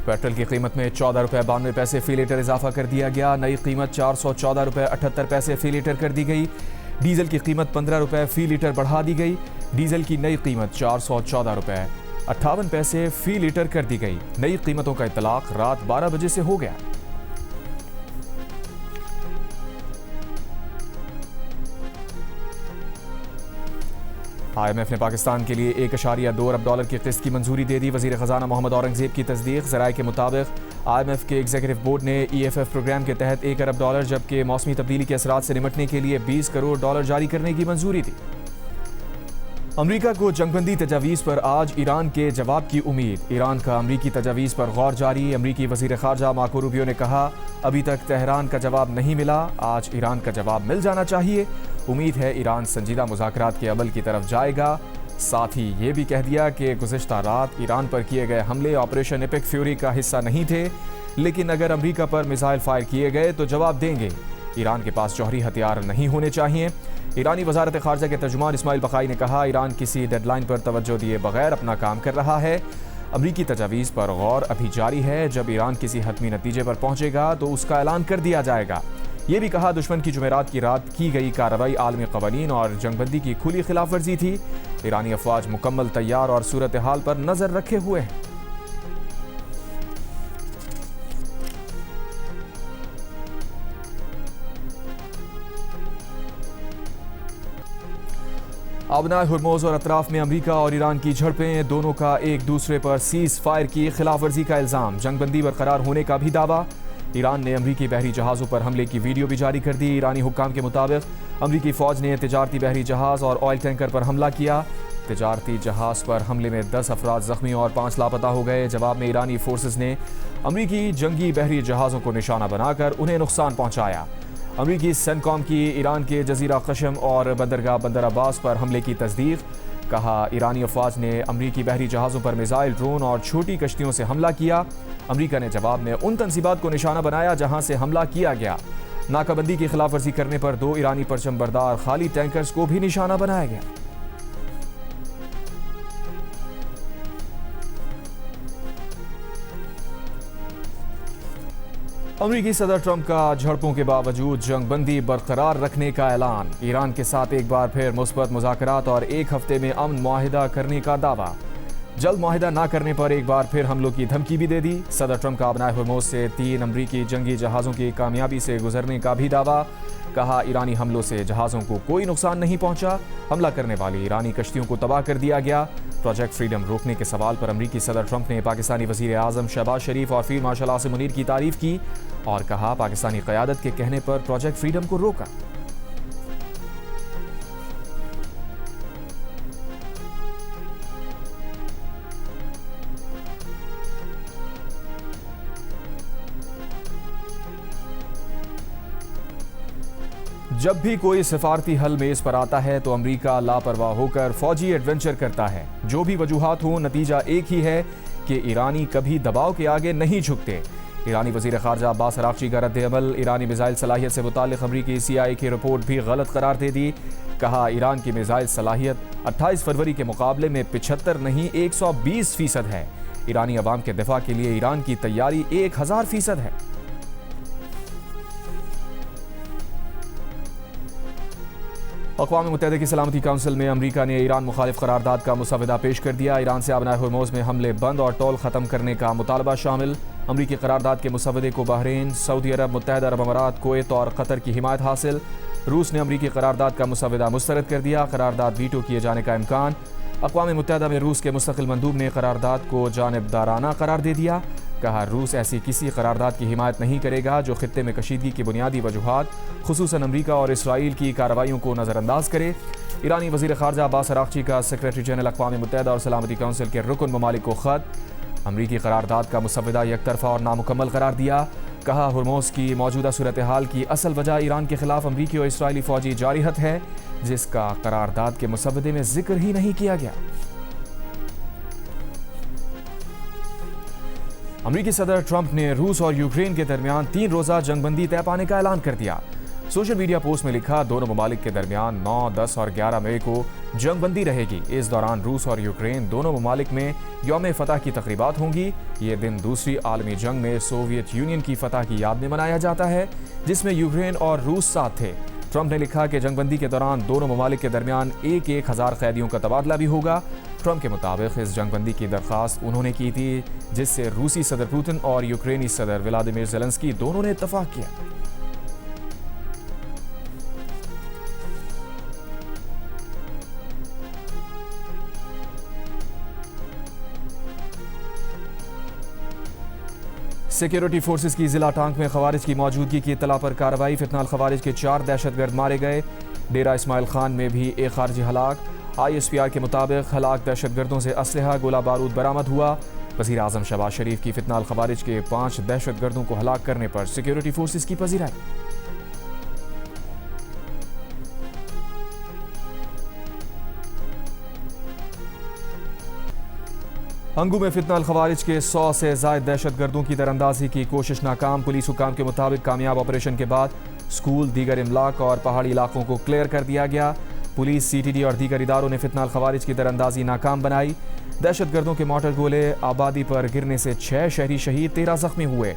Petrol की कीमत में 14 रुपये 92 पैसे फी लीटर इजाफा कर दिया गया। नई कीमत 414 रुपये 78 पैसे फी लीटर कर दी गई। डीजल की कीमत 15 रुपये फी लीटर बढ़ा दी गई। डीजल की नई कीमत 414 रुपये 58 पैसे फी लीटर कर दी गई। नई कीमतों का इतलाक रात 12 बजे से हो गया। IMF ने पाकिस्तान के लिए 1.2 अरब डॉलर की किस्त की मंजूरी दे दी। वजीर खजाना मोहम्मद औरंगजेब की तस्दीक। ज़राए के मुताबिक IMF के एग्जीक्यूटिव बोर्ड ने EFF प्रोग्राम के तहत 1 अरब डॉलर जबकि मौसमी तब्दीली के असरात से निपटने के लिए 20 करोड़ डॉलर जारी करने की मंजूरी दी। अमरीका को जंगबंदी तजावीज़ पर आज ईरान के जवाब की उम्मीद। ईरान का अमरीकी तजावीज़ पर गौर जारी। अमरीकी वज़ीर ख़ारजा मार्को रूबियो ने कहा, अभी तक तेहरान का जवाब नहीं मिला, आज ईरान का जवाब मिल जाना चाहिए। उम्मीद है ईरान संजीदा मुज़ाकरात के अमल की तरफ जाएगा। साथ ही ये भी कह दिया कि गुज़िश्ता रात ईरान पर किए गए हमले ऑपरेशन एपिक फ्यूरी का हिस्सा नहीं थे, लेकिन अगर अमरीका पर मिसाइल फायर किए गए तो जवाब देंगे। ईरान के पास जौहरी हथियार नहीं होने चाहिए। ईरानी वज़ारत ख़ारजा के तर्जुमान इस्माइल बक़ाई ने कहा, ईरान किसी डेडलाइन पर तवज्जो दिए बगैर अपना काम कर रहा है। अमरीकी तजावीज़ पर गौर अभी जारी है। जब ईरान किसी हतमी नतीजे पर पहुंचेगा तो उसका ऐलान कर दिया जाएगा। ये भी कहा, दुश्मन की जुमेरात की रात की गई कार्रवाई आलमी क़वानीन और जंगबंदी की खुली खिलाफ वर्जी थी। ईरानी अफवाज मुकम्मल तैयार और सूरत हाल पर नजर रखे हुए हैं। आबनाए हुर्मुज़ और अतराफ में अमरीका और ईरान की झड़पें, दोनों का एक दूसरे पर सीज़ फायर की खिलाफ वर्जी का इल्ज़ाम। जंगबंदी बरकरार होने का भी दावा। ईरान ने अमरीकी बहरी जहाज़ों पर हमले की वीडियो भी जारी कर दी। ईरानी हुक्काम के मुताबिक अमरीकी फ़ौज ने तिजारती बहरी जहाज़ और ऑयल टैंकर पर हमला किया। तिजारती जहाज़ पर हमले में 10 अफराद ज़ख्मी और 5 लापता हो गए। जवाब में ईरानी फोर्सेस ने अमरीकी जंगी बहरी जहाज़ों को निशाना बनाकर उन्हें नुकसान पहुँचाया। अमरीकी सेंटकॉम की ईरान के जजीरा कशम और बंदरगाह बंदर अब्बास पर हमले की तस्दीक। कहा, ईरानी अफवाज ने अमरीकी बहरी जहाज़ों पर मिसाइल, ड्रोन और छोटी कश्तियों से हमला किया। अमरीका ने जवाब में उन तंसीबात को निशाना बनाया जहां से हमला किया गया। नाकाबंदी की खिलाफ वर्जी करने पर 2 ईरानी परचम बरदार खाली टैंकर्स को भी निशाना बनाया गया। अमरीकी सदर ट्रंप का झड़पों के बावजूद जंगबंदी बरकरार रखने का ऐलान। ईरान के साथ एक बार फिर मुस्बत मुज़ाकरात और 1 हफ्ते में अमन मुआहिदा करने का दावा। जल्द मुआहिदा ना करने पर एक बार फिर हमलों की धमकी भी दे दी। सदर ट्रंप का आबनाए हुर्मुज़ से 3 अमरीकी जंगी जहाज़ों की कामयाबी से गुजरने का भी दावा। कहा, ईरानी हमलों से जहाज़ों को कोई नुकसान नहीं पहुंचा, हमला करने वाली ईरानी कश्तियों को तबाह कर दिया गया। प्रोजेक्ट फ्रीडम रोकने के सवाल पर अमरीकी सदर ट्रंप ने पाकिस्तानी वज़ीर आज़म शहबाज शरीफ और फील्ड मार्शल आसिम मुनीर की तारीफ की और कहा, पाकिस्तानी क़यादत के कहने पर प्रोजेक्ट फ्रीडम को रोका। जब भी कोई सिफारती हल मेज़ पर आता है तो अमरीका लापरवाह होकर फौजी एडवेंचर करता है। जो भी वजूहात हो, नतीजा एक ही है कि ईरानी कभी दबाव के आगे नहीं झुकते। ईरानी वज़ीर ख़ारजा अब्बास अराग़ची का रद्द-ए-अमल। ईरानी मिसाइल सलाहियत से मुताल्लिक़ अमरीकी CIA की रिपोर्ट भी गलत करार दे दी। कहा, ईरान की मिसाइल सलाहियत 28 फरवरी के मुकाबले में 75 नहीं 120% है। ईरानी अवाम के दिफा के लिए ईरान की तैयारी 1000% है। अक़वाम मुत्तहिदा की सलामती काउंसिल में अमरीका ने ईरान मुखालिफ करारदाद का मुसवदा पेश कर दिया। ईरान से आबनाए हुर्मुज़ में हमले बंद और टोल ख़त्म करने का मुतालबा शामिल। अमरीकी करारदाद के मुसवदे को बहरीन, सऊदी अरब, मुत्तहिदा अरब अमारात, कुवैत और कतर की हिमायत हासिल। रूस ने अमरीकी करारदाद का मुसवदा मुस्तरद कर दिया। करारदाद वीटो किए जाने का इम्कान। अक़वाम मुत्तहिदा में रूस के मुस्तक़िल मंदूब ने करारदाद को जानिबदाराना करार दे दिया। कहा, रूस ऐसी किसी करारदाद की हिमायत नहीं करेगा जो खित्ते में कशीदगी की बुनियादी वजूहात, खुसूसन अमरीका और इसराइल की कार्रवाइयों को नज़रअंदाज करे। ईरानी वज़ीर ख़ारजा अब्बास अराग़ची का सेक्रेटरी जनरल अक़वाम मुत्तहिदा और सलामती काउंसिल के रुकन ममालिक को ख़त। अमरीकी करारदाद का मुसवदा यकतरफ़ा और नामुकम्मल करार दिया। कहा, हुर्मुज़ की मौजूदा सूरत हाल की असल वजह ईरान के खिलाफ अमरीकी और इसराइली फ़ौजी जारिहत है, जिसका करारदाद के मुसवदे में जिक्र ही नहीं किया गया। अमरीकी सदर ट्रंप ने रूस और यूक्रेन के दरमियान 3 रोज़ा जंगबंदी तय पाने का ऐलान कर दिया। सोशल मीडिया पोस्ट में लिखा, दोनों ममालिक के दरमियान 9, 10 और 11 मई को जंगबंदी रहेगी। इस दौरान रूस और यूक्रेन दोनों ममालिक में यौम फतह की तकरीबात होंगी। ये दिन दूसरी आलमी जंग में सोवियत यूनियन की फतह की याद में मनाया जाता है, जिसमें यूक्रेन और रूस साथ थे। ट्रंप ने लिखा कि जंगबंदी के दौरान दोनों ममालिक के दरमियान 1,000 कैदियों का तबादला भी होगा। ट्रंप के मुताबिक इस जंगबंदी की दरख्वास्त उन्होंने की थी, जिससे रूसी सदर पुतिन और यूक्रेनी सदर व्लादिमीर ज़ेलेंस्की दोनों ने इत्तफाक किया। सिक्योरिटी फोर्सेस की जिला टांग में खवारिज की मौजूदगी की इत्तला पर कार्रवाई। फितनाल खवारिज के 4 दहशतगर्द मारे गए। डेरा इस्माइल खान में भी एक खारजी हलाक। ISPR के मुताबिक हलाक दहशतगर्दों से असलहा गोला बारूद बरामद हुआ। वज़ीर आज़म शहबाज शरीफ की फितनाल खवारिज के 5 दहशतगर्दों को हलाक करने पर सिक्योरिटी फोर्सेस की पजीराई। हंगू में फितनाल खवारिज के 100 से ज़ायद दहशतगर्दों की दरअंदाजी की कोशिश नाकाम। पुलिस हुकाम के मुताबिक कामयाब ऑपरेशन के बाद स्कूल, दीगर इमलाक और पहाड़ी इलाकों को क्लियर कर दिया गया। पुलिस, CTD और दीगर इदारों ने फितनाल खवारिज की दरअंदाजी नाकाम बनाई। दहशतगर्दों के मोटर गोले आबादी पर गिरने से 6 शहरी शहीद, 13 जख्मी हुए।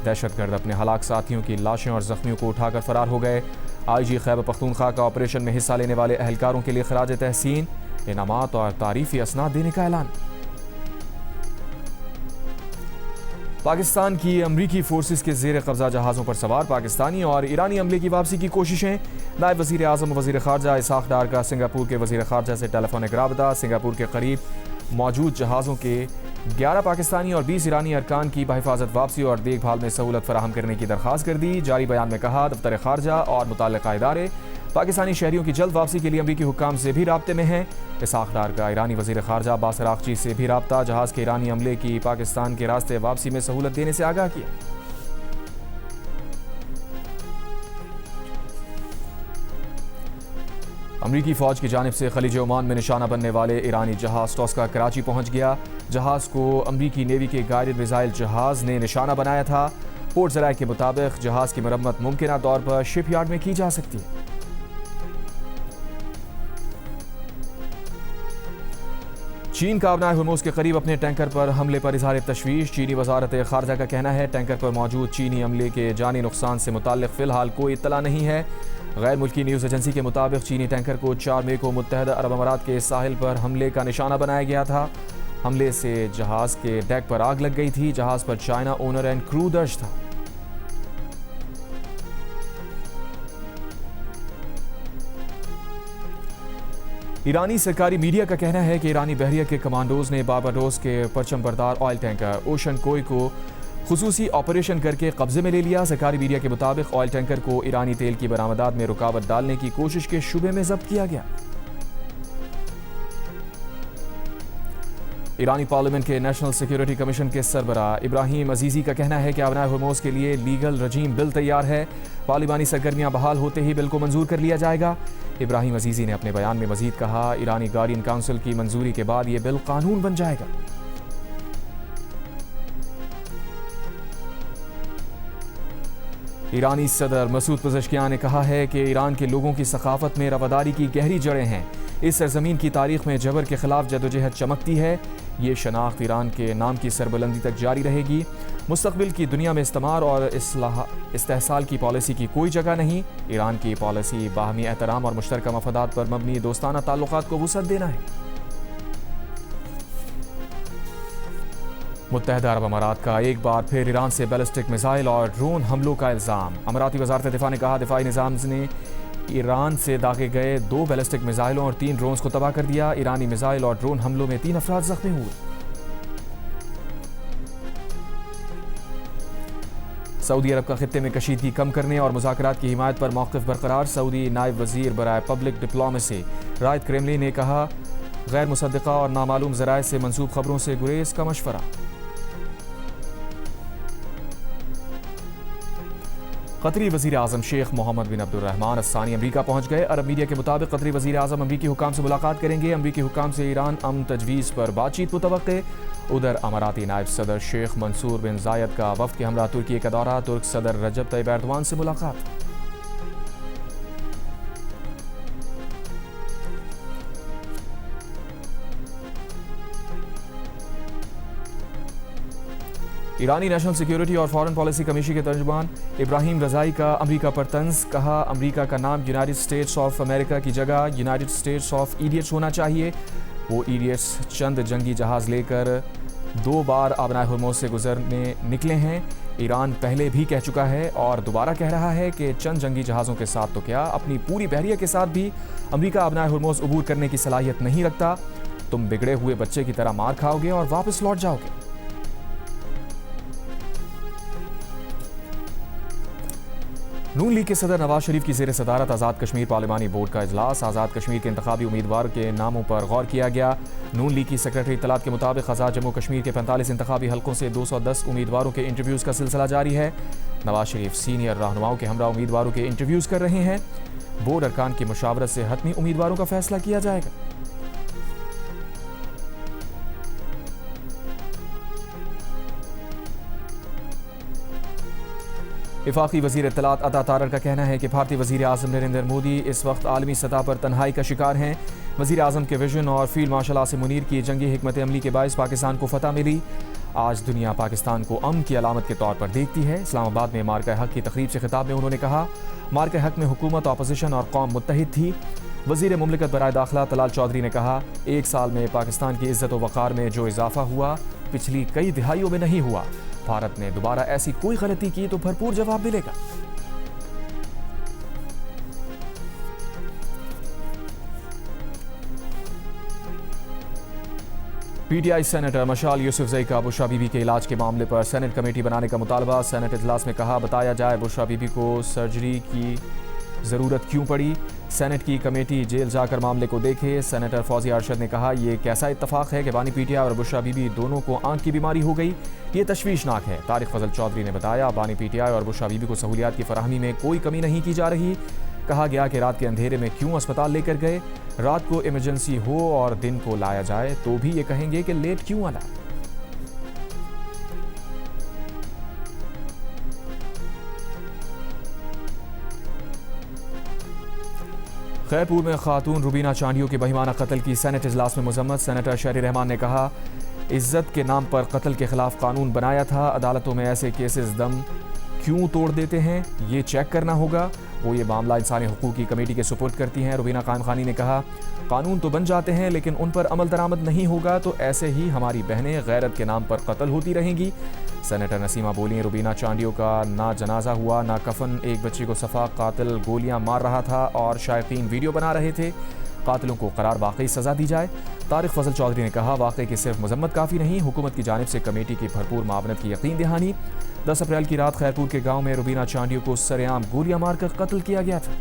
दहशतगर्द अपने हलाक साथियों की लाशें और जख्मियों को उठाकर फरार हो गए। IG खैबर पख्तूनख्वा का ऑपरेशन में हिस्सा लेने वाले एहलकारों के लिए खराज तहसीन, इनामात और तारीफी असनाद देने का ऐलान। पाकिस्तान की अमरीकी फोर्सेस के जेर कब्जा जहाज़ों पर सवार पाकिस्तानी और ईरानी अमले की वापसी की कोशिशें। नायब वज़ीर आज़म और वज़ीर ख़ारजा इसाक़ डार का सिंगापुर के वज़ीर ख़ारजा से टेलीफोनिक राबता। सिंगापुर के करीब मौजूद जहाज़ों के 11 पाकिस्तानी और 20 ईरानी अरकान की बहिफाजत वापसी और देखभाल में सहूलत फराहम करने की दरख्वास्त कर दी। जारी बयान में कहा, दफ्तर ख़ारजा और मुतल्लिक़ा इदारे पाकिस्तानी शहरियों की जल्द वापसी के लिए अमरीकी हुक्काम से भी राब्ते में हैं। इसाक़ डार का ईरानी वज़ीर ख़ारजा बासर आक़ची से भी राब्ता। जहाज़ के ईरानी अमले की पाकिस्तान के रास्ते वापसी में सहूलत देने से आगाह किया। अमरीकी फ़ौज की जानिब से खलीज ओमान में निशाना बनने वाले ईरानी जहाज़ टॉस्का कराची पहुँच गया। जहाज़ को अमरीकी नेवी के गाइडेड मिसाइल जहाज़ ने निशाना बनाया था। पोर्ट ज़राए के मुताबिक जहाज़ की मरम्मत मुमकिन तौर पर शिपयार्ड में की जा सकती है। चीन का अपना हुर्मुज़ के करीब अपने टैंकर पर हमले पर इज़हार तशवीश। चीनी वज़ारत ख़ारजा का कहना है, टैंकर पर मौजूद चीनी अमले के जानी नुकसान से मुताल्लिक़ फ़िलहाल कोई इत्तला नहीं है। गैर मुल्की न्यूज़ एजेंसी के मुताबिक चीनी टैंकर को 4 मई को मुत्तहदा अरब अमारात के साहिल पर हमले का निशाना बनाया गया था। हमले से जहाज़ के डेक पर आग लग गई थी। जहाज़ पर चाइना ओनर एंड क्रू दर्ज था। ईरानी सरकारी मीडिया का कहना है कि ईरानी बहरिया के कमांडोज ने बारबाडोस के परचम बरदार ऑयल टैंकर ओशन कोई को खुसूसी ऑपरेशन करके कब्जे में ले लिया। सरकारी मीडिया के मुताबिक ऑयल टैंकर को ईरानी तेल की बरामदात में रुकावट डालने की कोशिश के शुबे में जब्त किया गया। ईरानी पार्लियामेंट के नेशनल सिक्योरिटी कमीशन के सरबराह इब्राहिम अजीजी का कहना है कि अपना हुर्मुज़ के लिए लीगल रजीम बिल तैयार है। पार्लिमानी सरगर्मियां बहाल होते ही बिल को मंजूर कर लिया जाएगा। इब्राहिम अजीजी ने अपने बयान में मजीद कहा, ईरानी गार्डियन काउंसिल की मंजूरी के बाद यह बिल कानून बन जाएगा। ईरानी सदर मसूद पज़ेश्कियान ने कहा है कि ईरान के लोगों की सकाफत में रवादारी की गहरी जड़ें हैं। इस सरजमीन की तारीख में जबर के खिलाफ जदोजहद चमकती है। ये शनाख्त ईरान के नाम की सरबुलंदी तक जारी रहेगी। मुस्तकबिल की दुनिया में इस्तेमार और इस्तेहसाल की पॉलिसी की कोई जगह नहीं। ईरान की पॉलिसी बाहमी एहतराम और मुश्तरका मफादात पर मबनी दोस्ताना ताल्लुकात को वुसअत देना है। मुत्तहदा अरब अमारात का एक बार फिर ईरान से बैलिस्टिक मिसाइल और ड्रोन हमलों का इल्ज़ाम। अमाराती वज़ारत दिफा ने कहा, दिफाई निज़ाम ने ईरान से दागे गए 2 बैलिस्टिक मिसाइलों और 3 ड्रोन्स को तबाह कर दिया। ईरानी मिसाइल और ड्रोन हमलों में 3 अफराद जख्मी हुए। सऊदी अरब का खित्ते में कशीदगी कम करने और मुज़ाकरात की हिमायत पर मौक़िफ़ बरकरार। सऊदी नायब वज़ीर बराए पब्लिक डिप्लोमेसी रायद क्रेमलिन ने कहा, गैर मुसद्दिक़ा और नामालूम ज़राए से मंसूब खबरों से गुरेज का मशवरा। कतरी वज़ीर आज़म शेख मोहम्मद बिन अब्दुर्रहमान अस्सानी अमरीका पहुँच गए। अरब मीडिया के मुताबिक कतरी वज़ीर आज़म अमरीकी हुकाम से मुलाकात करेंगे। अमरीकी हुकाम से ईरान अमन तजवीज़ पर बातचीत मुतवक्के। उधर अमाराती नायब सदर शेख मंसूर बिन जायद का वफ़द के हमरा तुर्की का दौरा। तुर्क सदर रजब तैयब एर्दोआन से मुलाकात। ईरानी नेशनल सिक्योरिटी और फॉरेन पॉलिसी कमीशन के तर्जुमान इब्राहिम रज़ाई का अमेरिका पर तंज, कहा अमेरिका का नाम यूनाइटेड स्टेट्स ऑफ अमेरिका की जगह यूनाइटेड स्टेट्स ऑफ इडियट्स होना चाहिए। वो इडियट्स चंद जंगी जहाज़ लेकर 2 बार आबनाए हुर्मुज़ से गुजरने निकले हैं। ईरान पहले भी कह चुका है और दोबारा कह रहा है कि चंद जंगी जहाज़ों के साथ तो क्या, अपनी पूरी बहरिया के साथ भी अमेरिका आबनाए हुर्मुज़ अबूर करने की सलाहियत नहीं रखता। तुम बिगड़े हुए बच्चे की तरह मार खाओगे और वापस लौट जाओगे। नून लीग के सदर नवाज शरीफ की ज़ेर सदारत आज़ाद कश्मीर पार्लिमानी बोर्ड का इजलास। आज़ाद कश्मीर के इंतखाबी उम्मीदवार के नामों पर गौर किया गया। नून लीग की सेक्रेटरी इत्तलात के मुताबिक आज़ाद जम्मू कश्मीर के 45 इंतखाबी हलकों से 210 उम्मीदवारों के इंटरव्यूज़ का सिलसिला जारी है। नवाज शरीफ सीनियर रहनुमाओं के हमरा उम्मीदवारों के इंटरव्यूज़ कर रहे हैं। बोर्ड अरकान की मुशावरत से हतमी उम्मीदवारों का फैसला किया जाएगा। वफाकी वज़ीर इत्तलात अता तारर का कहना है कि भारतीय वज़ीर आज़म नरेंद्र मोदी इस वक्त आलमी सतह पर तन्हाई का शिकार हैं। वज़ीर आज़म के विजन और फील्ड मार्शल आसिम मुनीर की जंगी हिकमत अमली के बायस पाकिस्तान को फतह मिली। आज दुनिया पाकिस्तान को अमन की अलामत के तौर पर देखती है। इस्लामाबाद में मार्का हक की तकरीब से खिताब में उन्होंने कहा, मार्का हक में हुकूमत, अपोजिशन और कौम मुत्तहिद थी। वज़ीर मुमलिकत बराए दाखिला तलाल चौधरी ने कहा, 1 साल में पाकिस्तान की इज़्ज़त व वक़ार में जो इजाफा हुआ पिछली कई दिहाइयों में नहीं हुआ। भारत ने दोबारा ऐसी कोई गलती की तो भरपूर जवाब मिलेगा। पीटीआई सेनेटर मशाल यूसुफजई का बुशरा बीबी के इलाज के मामले पर सेनेट कमेटी बनाने का मुतालबा। सेनेट इजलास में कहा, बताया जाए बुशरा बीबी को सर्जरी की ज़रूरत क्यों पड़ी। सेनेट की कमेटी जेल जाकर मामले को देखे। सेनेटर फौजिया अरशद ने कहा, यह कैसा इत्तफाक है कि बानी पीटीआई और बुशरा बीबी दोनों को आंख की बीमारी हो गई। ये तशवीशनाक है। तारिक फजल चौधरी ने बताया, बानी पीटीआई और बुशरा बीबी को सहूलियात की फराहमी में कोई कमी नहीं की जा रही। कहा गया कि रात के अंधेरे में क्यों अस्पताल लेकर गए। रात को इमरजेंसी हो और दिन को लाया जाए तो भी ये कहेंगे कि लेट क्यों आना। खैरपुर में खातून रुबीना चांडियों के बहिमाना कत्ल की सेनेट इजलास में मजम्मत। सेनेटर शहरी रहमान ने कहा, इज्जत के नाम पर कत्ल के खिलाफ कानून बनाया था। अदालतों में ऐसे केसेस दम क्यों तोड़ देते हैं, ये चेक करना होगा। वो ये मामला इंसानी हुकूक की कमेटी के सुपुर्द करती हैं। रुबीना खान खानी ने कहा, कानून तो बन जाते हैं लेकिन उन पर अमल दरामद नहीं होगा तो ऐसे ही हमारी बहनें गैरत के नाम पर कत्ल होती रहेंगी। सेनेटर नसीमा बोली, रुबीना चांडियों का ना जनाजा हुआ ना कफन। एक बच्ची को सफा कातिल गोलियां मार रहा था और शायकीन वीडियो बना रहे थे। कातिलों को करार वाकई सजा दी जाए। तारिक फजल चौधरी ने कहा, वाकई की सिर्फ मजम्मत काफ़ी नहीं, हुकूमत की जानिब से कमेटी की भरपूर मावनत की यकीन दहानी। 10 अप्रैल की रात खैरपुर के गांव में रुबीना चांडियों को सरेआम गोलियां मारकर कत्ल किया गया था।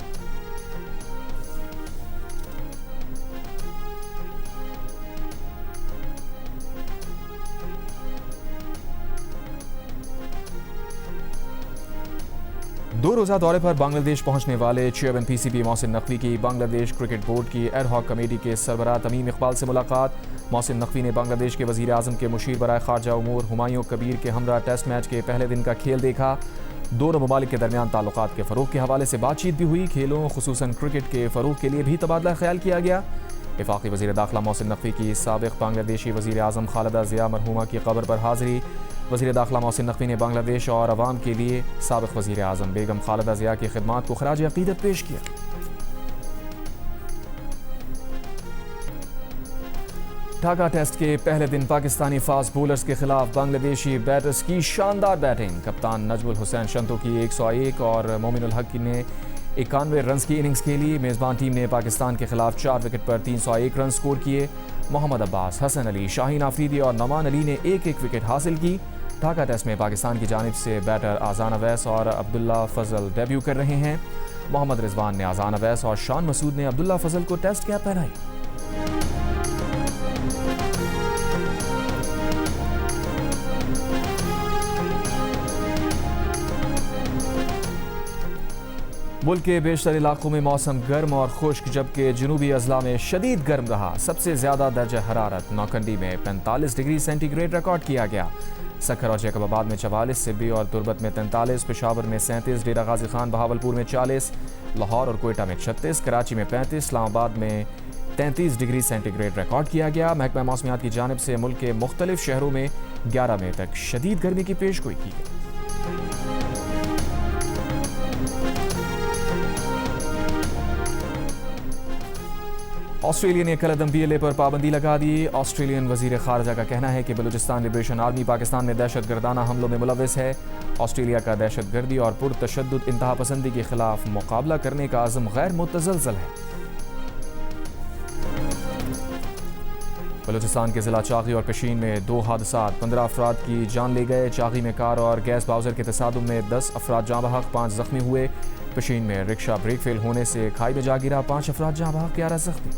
दो रोज़ा दौरे पर बांग्लादेश पहुंचने वाले चेयरमैन पीसीबी मोहसिन नकवी की बांग्लादेश क्रिकेट बोर्ड की एड हॉक कमेटी के सरबराह तमीम इकबाल से मुलाकात। मोहसिन नकवी ने बांग्लादेश के वज़ीर आज़म के मुशीर बराए खारजा उमूर हुमायूं कबीर के हमरा टेस्ट मैच के पहले दिन का खेल देखा। दोनों ममालिक के दरमियान ताल्लुकात के फ़रोग़ के हवाले से बातचीत भी हुई। खेलों खुसूसन क्रिकेट के फ़रोग़ के लिए भी तबादला ख्याल किया गया। वफाकी वज़ीर दाखिला मोहसिन नकवी की साबिक़ बांग्लादेशी वज़ीर आज़म खालिदा ज़िया मरहूमा की कब्र पर हाज़िरी। वज़ीर दाखिला मोहसिन नकवी ने बांग्लादेश और अवाम के लिए साबिक़ वज़ीर आज़म बेगम खालिदा ज़िया की खिदमात को खराज अक़ीदत पेश किया। ढाका टेस्ट के पहले दिन पाकिस्तानी फास्ट बॉलर्स के खिलाफ बांग्लादेशी बैटर्स की शानदार बैटिंग। कप्तान नजमुल हुसैन शंतो की 101 और मोमिनुल हक ने 91 रन की इनिंग्स खेली। मेज़बान टीम ने पाकिस्तान के खिलाफ 4 विकेट पर 301 रन स्कोर किए। मोहम्मद अब्बास, हसन अली, शाहीन आफरीदी और नमान अली ने एक एक विकेट हासिल की। ढाका टेस्ट में पाकिस्तान की जानिब से बैटर आज़ान अवैस और अब्दुल्ला फजल डेब्यू कर रहे हैं। मोहम्मद रिजवान ने आज़ान अवैस और शान मसूद ने अब्दुल्ला फजल को टेस्ट कैप पहनाई। मुल्क के बेशतर इलाकों में मौसम गर्म और खुश्क, जबकि जनूबी अजला में शदीद गर्म रहा। सबसे ज़्यादा दर्जा हरारत नौकंडी में 45 डिग्री सेंटीग्रेड रिकॉर्ड किया गया। सखर और जैकबाबाद में 44, सिब्बी और तुरबत में 43, पेशावर में 37, डेरा गाजी खान बहावलपुर में 40, लाहौर और कोयटा में 36, कराची में 35, इस्लामाबाद में 33 डिग्री सेंटीग्रेड रिकॉर्ड किया गया। महकमा मौसमियात की जानिब से मुल्क के मुख्तलिफ शहरों में 11 मई तक शदीद गर्मी की पेशगोई की गई। ऑस्ट्रेलिया ने कलअदम BLA पर पाबंदी लगा दी। ऑस्ट्रेलियन वजीर खारजा का कहना है कि बलूचिस्तान लिबरेशन आर्मी पाकिस्तान में दहशत गर्दाना हमलों में मुलविस है। ऑस्ट्रेलिया का दहशत गर्दी और पुरतशद्दुद इंतहा पसंदी के खिलाफ मुकाबला करने का अज़्म गैर मुतज़लज़ल है। बलूचिस्तान के जिला चागी और पेशीन में 2 हादसात, 15 अफराद की जान ले गए। चागी में कार और गैस बाउजर के तसादुम में 10 अफराद जाँ बहक, 5 जख्मी हुए। पेशीन में रिक्शा ब्रेक फेल होने से खाई में जा गिरा, 5 अफराद जाँ बहक, 11 जख्मी।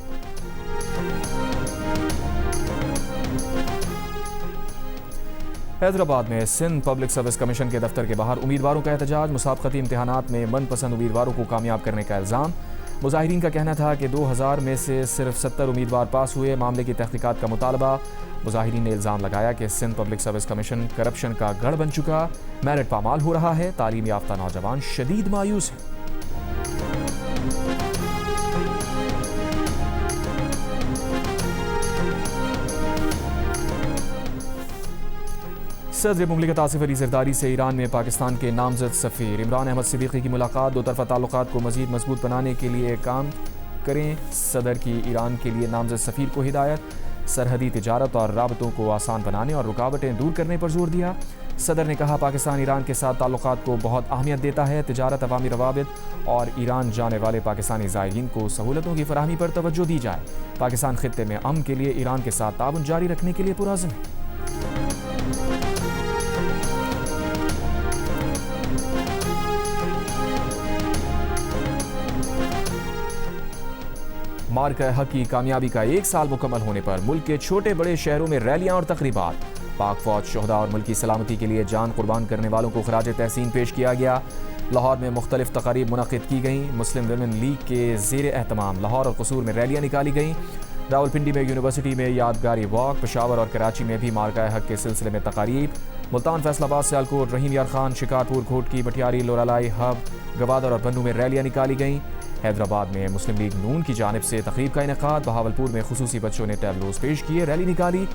हैदराबाद में सिंध पब्लिक सर्विस कमीशन के दफ्तर के बाहर उम्मीदवारों का एहतजाज। मुसाबकती इम्तिहानात में मनपसंद उम्मीदवारों को कामयाब करने का इल्ज़ाम। मुजाहिरीन का कहना था कि 2000 में से सिर्फ 70 उम्मीदवार पास हुए। मामले की तहकीकात का मुतालबा। मुजाहिरीन ने इल्ज़ाम लगाया कि Sindh public service commission corruption का गढ़ बन चुका, मेरिट पामाल हो रहा है। तालीम याफ्ता नौजवान शदीद मायूस हैं। सदर मुमलिकत आसिफ अली ज़रदारी से ईरान में पाकिस्तान के नामजद सफ़ीर इमरान अहमद सिद्दीकी की मुलाकात। दो तरफ़ा ताल्लुकात को मज़ीद मजबूत बनाने के लिए काम करें। सदर की ईरान के लिए नामजद सफ़ीर को हिदायत। सरहदी तिजारत और राबतों को आसान बनाने और रुकावटें दूर करने पर जोर दिया। सदर ने कहा पाकिस्तान ईरान के साथ ताल्लुकात को बहुत अहमियत देता है। तिजारत, अवामी रवाबित और ईरान जाने वाले पाकिस्तानी ज़ायरीन को सहूलतों की फराहमी पर तवज्जो दी जाए। पाकिस्तान खित्ते में अमन के लिए ईरान के साथ ताउन जारी रखने के लिए पुरअज़्म है। मार्का हक की कामयाबी का 1 साल मुकम्मल होने पर मुल्क के छोटे बड़े शहरों में रैलियां और तकरीबात। पाक फौज, शोहदा और मुल्की सलामती के लिए जान कुर्बान करने वालों को खराज तहसीन पेश किया गया। लाहौर में मुख्तलिफ तकारीब मुनक़िद की गईं। मुस्लिम विमेन लीग के ज़ेर एहतमाम लाहौर और कसूर में रैलियां निकाली गईं। रावलपिंडी में यूनिवर्सिटी में यादगारी वॉक। पेशावर और कराची में भी मार्का हक के सिलसिले में तकारीब। मुल्तान, फैसलाबाद, सियालकोट, रहीम यार खान, शिकारपुर, घोटकी, मटियारी, लोरालाई, हब, गवादर और बन्नू में रैलियां निकाली गईं। हैदराबाद में मुस्लिम लीग नून की जानिब से तकरीब का इनेकाद। बहावलपुर में खुसूसी बच्चों ने टैबलोज पेश किए, रैली निकाली।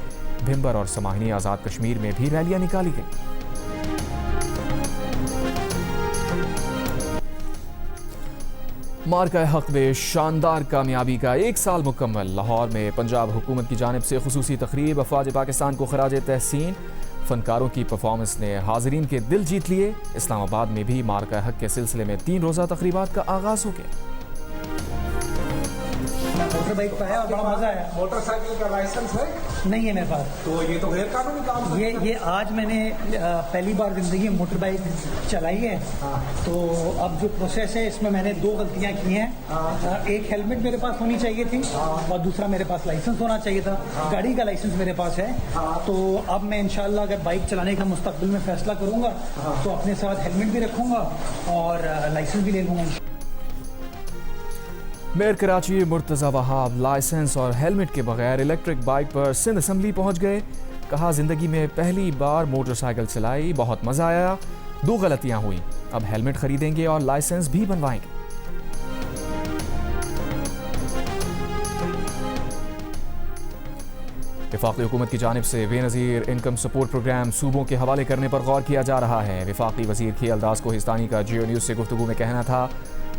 भिम्बर और समाहिनी आज़ाद कश्मीर में भी रैलियां निकाली गईं। मार्का हक में शानदार कामयाबी का 1 साल मुकम्मल। लाहौर में पंजाब हुकूमत की जानिब से खुसूसी तकरीब। अफवाज पाकिस्तान को खराज तहसीन। फनकारों की परफॉर्मेंस ने हाजरीन के दिल जीत लिए। इस्लामाबाद में भी मार्का हक के सिलसिले में 3 रोज़ा तकरीबात का आगाज हो गया। मोटर बाइक पे आया और बड़ा मजा आया। मोटरसाइकिल का लाइसेंस है? नहीं है मेरे पास। तो ये तो गैर कानूनी काम है। ये आज मैंने पहली बार जिंदगी में मोटर बाइक चलाई है। तो अब जो प्रोसेस है इसमें मैंने 2 गलतियां की हैं। एक हेलमेट मेरे पास होनी चाहिए थी और दूसरा मेरे पास लाइसेंस होना चाहिए था। गाड़ी का लाइसेंस मेरे पास है। तो अब मैं इंशाल्लाह अगर बाइक चलाने का मुस्तकबिल में फैसला करूंगा तो अपने साथ हेलमेट भी रखूंगा और लाइसेंस भी ले लूंगा। मेयर कराची मुर्तज़ा वहाब लाइसेंस और हेलमेट के बगैर इलेक्ट्रिक बाइक पर सिंध असम्बली पहुंच गए। कहा जिंदगी में पहली बार मोटरसाइकिल चलाई, बहुत मजा आया। 2 गलतियां हुई, अब हेलमेट खरीदेंगे और लाइसेंस भी बनवाएंगे। वफाकी हुकूमत की जानिब से बेनज़ीर इनकम सपोर्ट प्रोग्राम सूबों के हवाले करने पर गौर किया जा रहा है। वफाकी वज़ीर खियलदास कोहिस्तानी का जियो न्यूज़ से गुफ्तगू में कहना था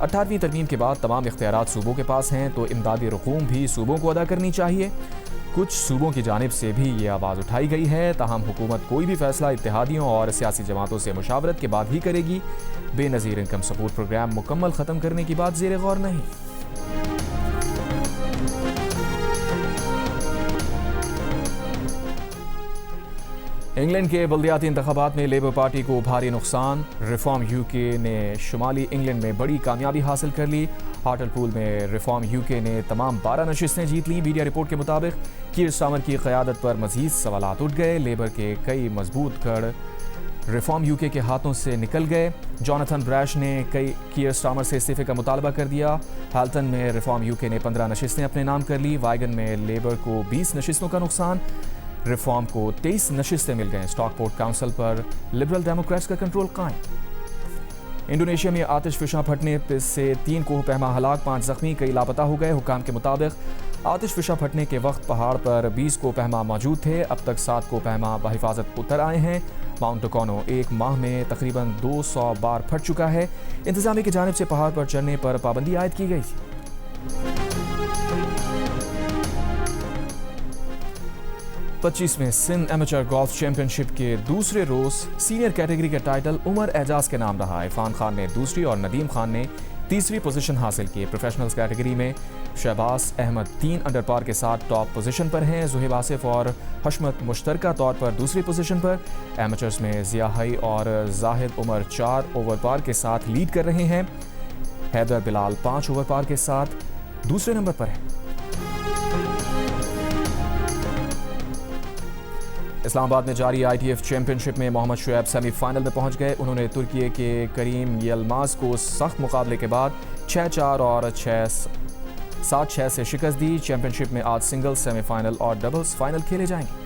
18वीं तरमीम के बाद तमाम इख्तियारात सूबों के पास हैं, तो इमदादी रकूम भी सूबों को अदा करनी चाहिए। कुछ सूबों की जानिब से भी ये आवाज़ उठाई गई है। ताहम हुकूमत कोई भी फैसला इत्तेहादियों और सियासी जमातों से मुशावरत के बाद ही करेगी। बेनज़ीर इनकम सपोर्ट प्रोग्राम मुकम्मल ख़त्म करने की बात ज़ेर गौर नहीं। इंग्लैंड के बल्दियाती इंतखाबात में लेबर पार्टी को भारी नुकसान। रिफॉर्म यूके ने शुमाली इंग्लैंड में बड़ी कामयाबी हासिल कर ली। हार्टलपूल में रिफॉर्म यूके ने तमाम 12 नशिस्तें जीत लीं। मीडिया रिपोर्ट के मुताबिक कीर स्टार्मर की क़यादत पर मज़ीद सवालात उठ गए। लेबर के कई मजबूत गढ़ रिफॉर्म यूके के हाथों से निकल गए। जॉनथन ब्रैश ने कीर स्टार्मर से इस्तीफे का मुतालबा कर दिया। हाल्टन में रिफॉर्म यूके ने 15 नशिस्तें अपने नाम कर ली। वाइगन में लेबर को 20 नशिस्तों का नुकसान। रिफॉर्म को 23 नशिस्तें मिल गए। स्टॉकपोर्ट काउंसिल पर लिबरल डेमोक्रेट्स का कंट्रोल कायम। इंडोनेशिया में आतिश फिशां फटने से 3 कोह पैमा हलाक, 5 जख्मी, कई लापता हो गए। हुकाम के मुताबिक आतिश फिशा फटने के वक्त पहाड़ पर 20 कोपहमा मौजूद थे। अब तक 7 कोपहमा बहिफाजत उतर आए हैं। माउंट टकोनो एक माह में तकरीबन 200 बार फट चुका है। इंतजामिया की जानिब से पहाड़ पर चढ़ने पर पाबंदी आयद की गई थी। 25वें सिंध एमेचर गोल्फ चैंपियनशिप के दूसरे रोज सीनियर कैटेगरी का टाइटल उमर एजाज के नाम रहा। इरफान खान ने दूसरी और नदीम खान ने तीसरी पोजीशन हासिल की। प्रोफेशनल्स कैटेगरी में शहबाज अहमद 3 अंडर पार के साथ टॉप पोजीशन पर हैं। जुहेब आसिफ और हशमत मुश्तरका तौर पर दूसरी पोजीशन पर। एमेचर्स में जियाहई और जाहिद उमर 4 ओवर पार के साथ लीड कर रहे हैं। हैदर बिलाल 5 ओवर पार के साथ दूसरे नंबर पर है। इस्लामाबाद में जारी ITF चैंपियनशिप में मोहम्मद शुएब सेमीफाइनल में पहुंच गए। उन्होंने तुर्की के करीम यिल्माज को सख्त मुकाबले के बाद 6-4 और 7-6 से शिकस्त दी। चैंपियनशिप में आज सिंगल्स सेमीफाइनल और डबल्स फाइनल खेले जाएंगे।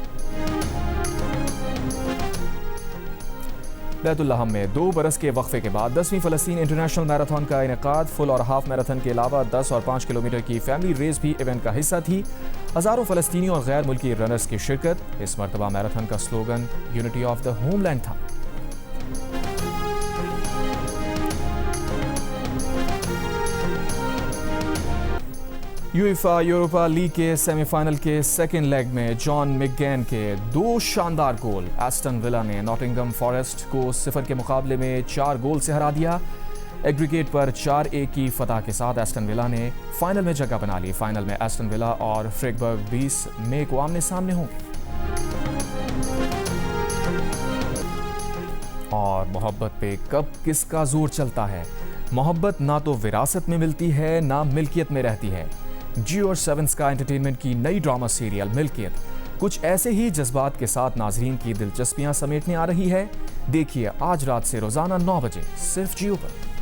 बैतुल्लाहम में 2 बरस के वक्फे के बाद 10वीं फ़लस्तीन इंटरनेशनल मैराथन का इनेकाद। फुल और हाफ मैराथन के अलावा 10 और 5 किलोमीटर की फैमिली रेस भी इवेंट का हिस्सा थी। हज़ारों फ़लस्तीनी और गैर मुल्की रनर्स की शिरकत। इस मरतबा मैराथन का slogan unity of the homeland था। यूएफए यूरोपा लीग के सेमीफाइनल के सेकेंड लेग में जॉन मैकगेन के 2 शानदार गोल। एस्टन विला ने नॉटिंघम फॉरेस्ट को 0 के मुकाबले में 4 गोल से हरा दिया। एग्रीगेट पर 4-1 की फतह के साथ एस्टन विला ने फाइनल में जगह बना ली। फाइनल में एस्टन विला और फ्रेगबर्ग 20 मई को आमने सामने होंगे। और मोहब्बत पे कब किसका जोर चलता है? मोहब्बत ना तो विरासत में मिलती है ना मिल्कियत में रहती है। जियो और 7 स्काई एंटरटेनमेंट की नई ड्रामा सीरियल मिल्कियत कुछ ऐसे ही जज्बात के साथ नाजरीन की दिलचस्पियां समेटने आ रही है। देखिए आज रात से रोजाना 9 बजे सिर्फ जियो पर।